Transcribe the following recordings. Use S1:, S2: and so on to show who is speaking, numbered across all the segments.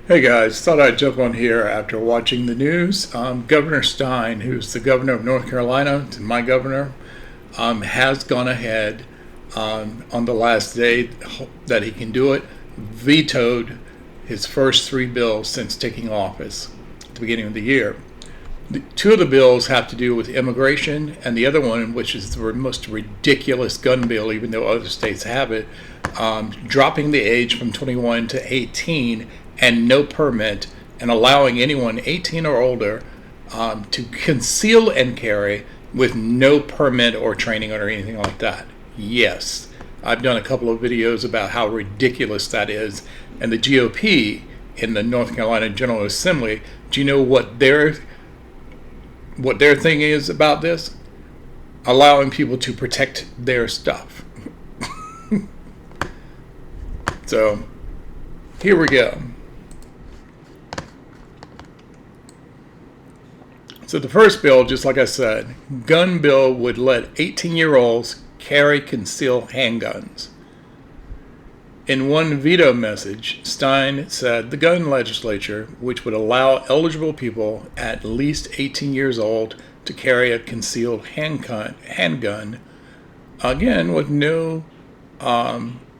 S1: Hey guys, thought I'd jump on here after watching the news. Governor Stein, who's the governor of North Carolina, my governor, has gone ahead on the last day that he can do it, vetoed his first three bills since taking office at the beginning of the year. Two of the bills have to do with immigration, and the other one, which is the most ridiculous gun bill, even though other states have it, dropping the age from 21 to 18 and no permit, and allowing anyone 18 or older to conceal and carry with no permit or training or anything like that. Yes, I've done a couple of videos about how ridiculous that is, and the GOP in the North Carolina General Assembly, do you know what their thing is about this? Allowing people to protect their stuff. So, here we go. So the first bill, just like I said, gun bill would let 18-year-olds carry concealed handguns. In one veto message, Stein said the gun legislature, which would allow eligible people at least 18 years old to carry a concealed handgun, again with no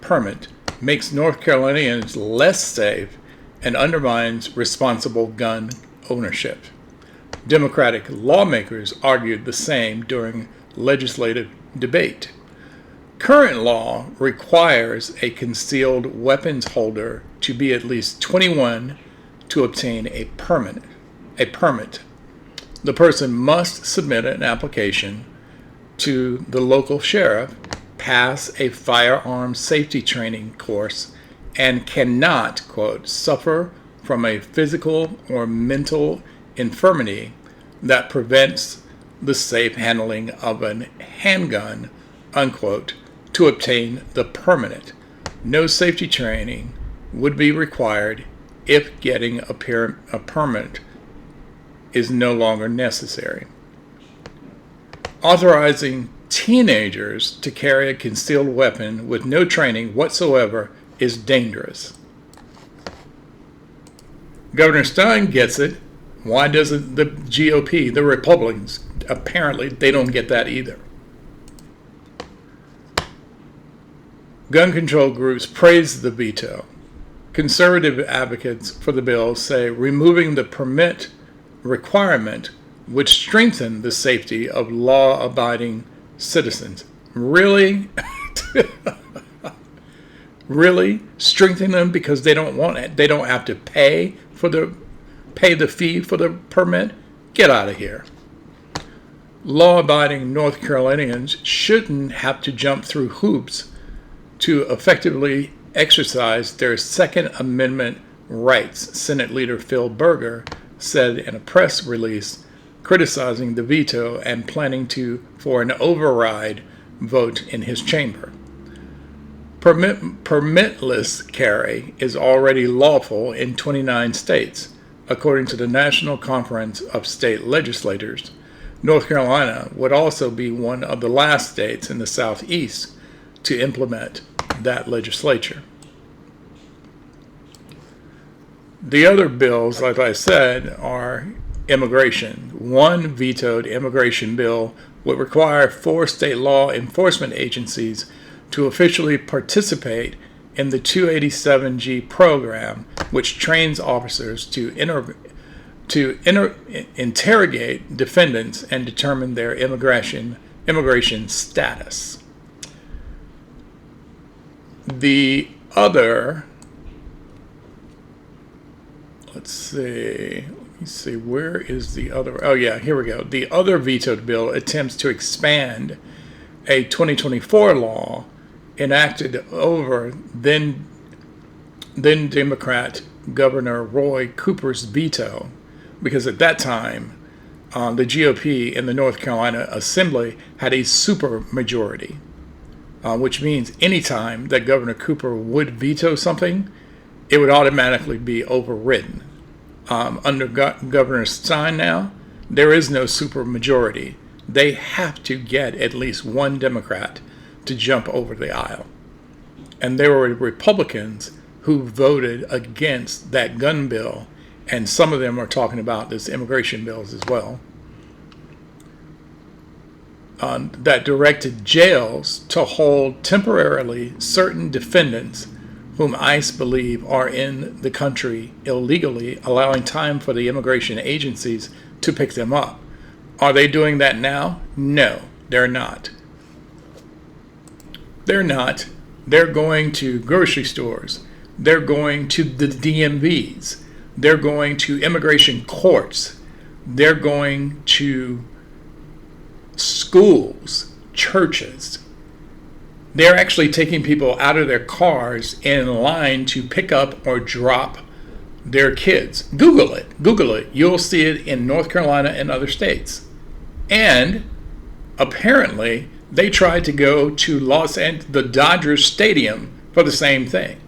S1: permit, makes North Carolinians less safe and undermines responsible gun ownership. Democratic lawmakers argued the same during legislative debate. Current law requires a concealed weapons holder to be at least 21 to obtain a permit. The person must submit an application to the local sheriff, pass a firearms safety training course, and cannot, quote, suffer from a physical or mental infirmity that prevents the safe handling of a handgun, unquote, to obtain the permit. No safety training would be required if getting a permit is no longer necessary. Authorizing teenagers to carry a concealed weapon with no training whatsoever is dangerous. Governor Stein gets it. Why doesn't the GOP, the Republicans, apparently they don't get that either. Gun control groups praise the veto. Conservative advocates for the bill say removing the permit requirement would strengthen the safety of law-abiding citizens. Really? Really? Strengthen them because they don't want it? They don't have to pay the fee for the permit? Get out of here. Law-abiding North Carolinians shouldn't have to jump through hoops to effectively exercise their Second Amendment rights, Senate Leader Phil Berger said in a press release criticizing the veto and planning for an override vote in his chamber. Permitless carry is already lawful in 29 states. According to the National Conference of State Legislators, North Carolina would also be one of the last states in the Southeast to implement that legislature. The other bills, like I said, are immigration. One vetoed immigration bill would require 4 state law enforcement agencies to officially participate in the 287G program, which trains officers to interrogate defendants and determine their immigration status. The other, let me see, where is the other? Oh yeah, here we go. The other vetoed bill attempts to expand a 2024 law enacted over then Democrat Governor Roy Cooper's veto, because at that time the GOP in the North Carolina Assembly had a super majority, which means anytime that Governor Cooper would veto something, it would automatically be overridden. Under Governor Stein now, there is no super majority. They have to get at least one Democrat to jump over the aisle. And there were Republicans who voted against that gun bill, and some of them are talking about this immigration bills as well, that directed jails to hold temporarily certain defendants whom ICE believe are in the country illegally, allowing time for the immigration agencies to pick them up. Are they doing that now? No, they're not. They're not. They're going to grocery stores. They're going to the DMVs. They're going to immigration courts. They're going to schools, churches. They're actually taking people out of their cars in line to pick up or drop their kids. Google it. Google it. You'll see it in North Carolina and other states. And apparently, they tried to go to the Dodgers Stadium for the same thing.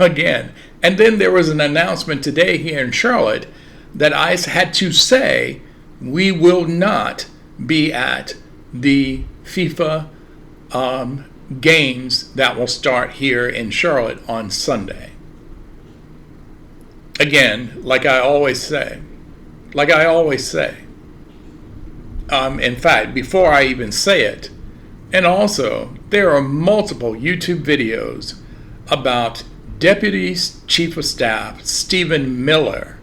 S1: Again. And then there was an announcement today here in Charlotte that ICE had to say, we will not be at the FIFA games that will start here in Charlotte on Sunday. Again, like I always say, in fact, before I even say it, and also there are multiple YouTube videos about Deputy Chief of Staff Stephen Miller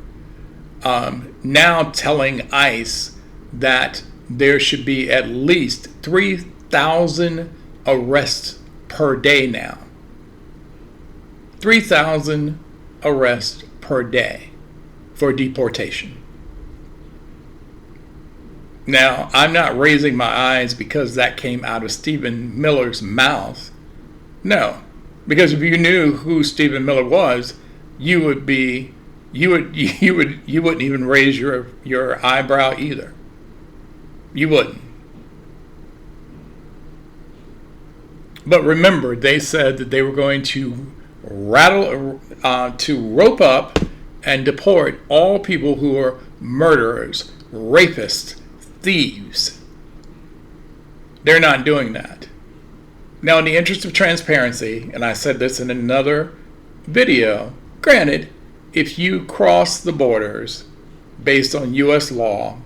S1: now telling ICE that there should be at least 3,000 arrests per day now. 3,000 arrests per day for deportation. Now, I'm not raising my eyes because that came out of Stephen Miller's mouth. No, because if you knew who Stephen Miller was, you wouldn't even raise your eyebrow either. You wouldn't. But remember, they said that they were going to rope up and deport all people who are murderers, rapists, thieves. They're not doing that. Now, in the interest of transparency, and I said this in another video, granted, if you cross the borders based on U.S. law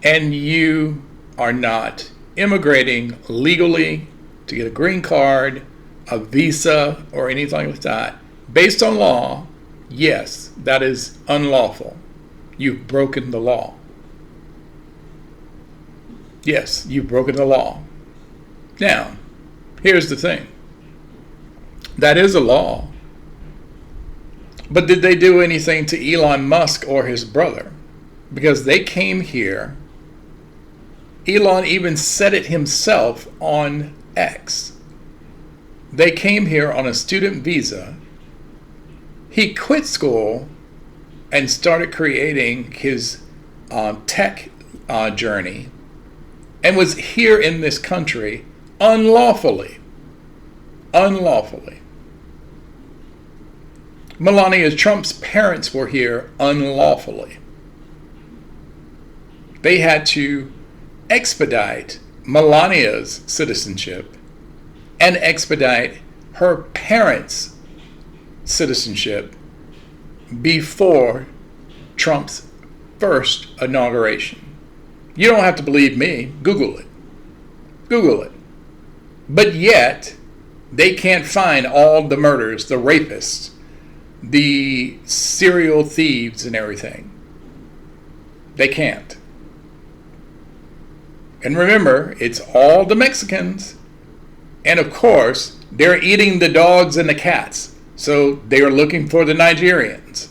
S1: and you are not immigrating legally to get a green card, a visa, or anything like that, based on law, yes, that is unlawful. You've broken the law. Yes, you've broken the law. Now, here's the thing. That is a law. But did they do anything to Elon Musk or his brother? Because they came here. Elon even said it himself on X. They came here on a student visa. He quit school and started creating his tech journey and was here in this country unlawfully. Melania Trump's parents were here unlawfully. They had to expedite Melania's citizenship and expedite her parents' citizenship before Trump's first inauguration. You don't have to believe me. Google it. Google it. But yet, they can't find all the murders, the rapists, the serial thieves and everything. They can't. And remember, it's all the Mexicans. And of course, they're eating the dogs and the cats. So they are looking for the Nigerians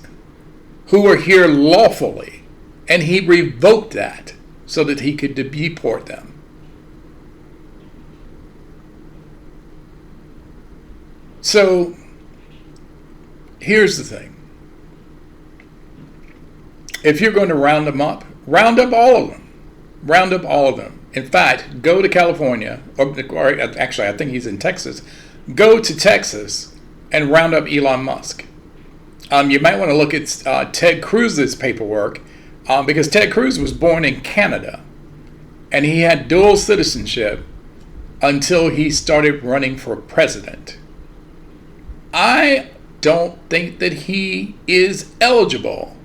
S1: who were here lawfully. And he revoked that so that he could deport them. So here's the thing. If you're going to round them up, round up all of them. Round up all of them. In fact, go to California, or actually I think he's in Texas. Go to Texas and round up Elon Musk. You might want to look at Ted Cruz's paperwork because Ted Cruz was born in Canada and he had dual citizenship until he started running for president. I don't think that he is eligible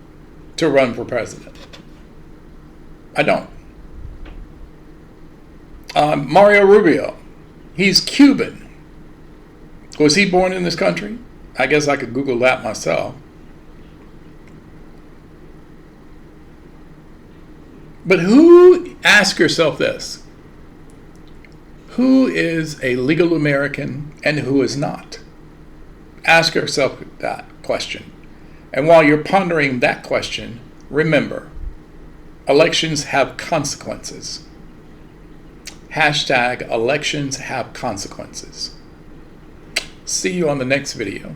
S1: to run for president. I don't. Mario Rubio, he's Cuban. Was he born in this country? I guess I could Google that myself. But ask yourself this, who is a legal American and who is not? Ask yourself that question. And while you're pondering that question, remember, elections have consequences. #elections have consequences. See you on the next video.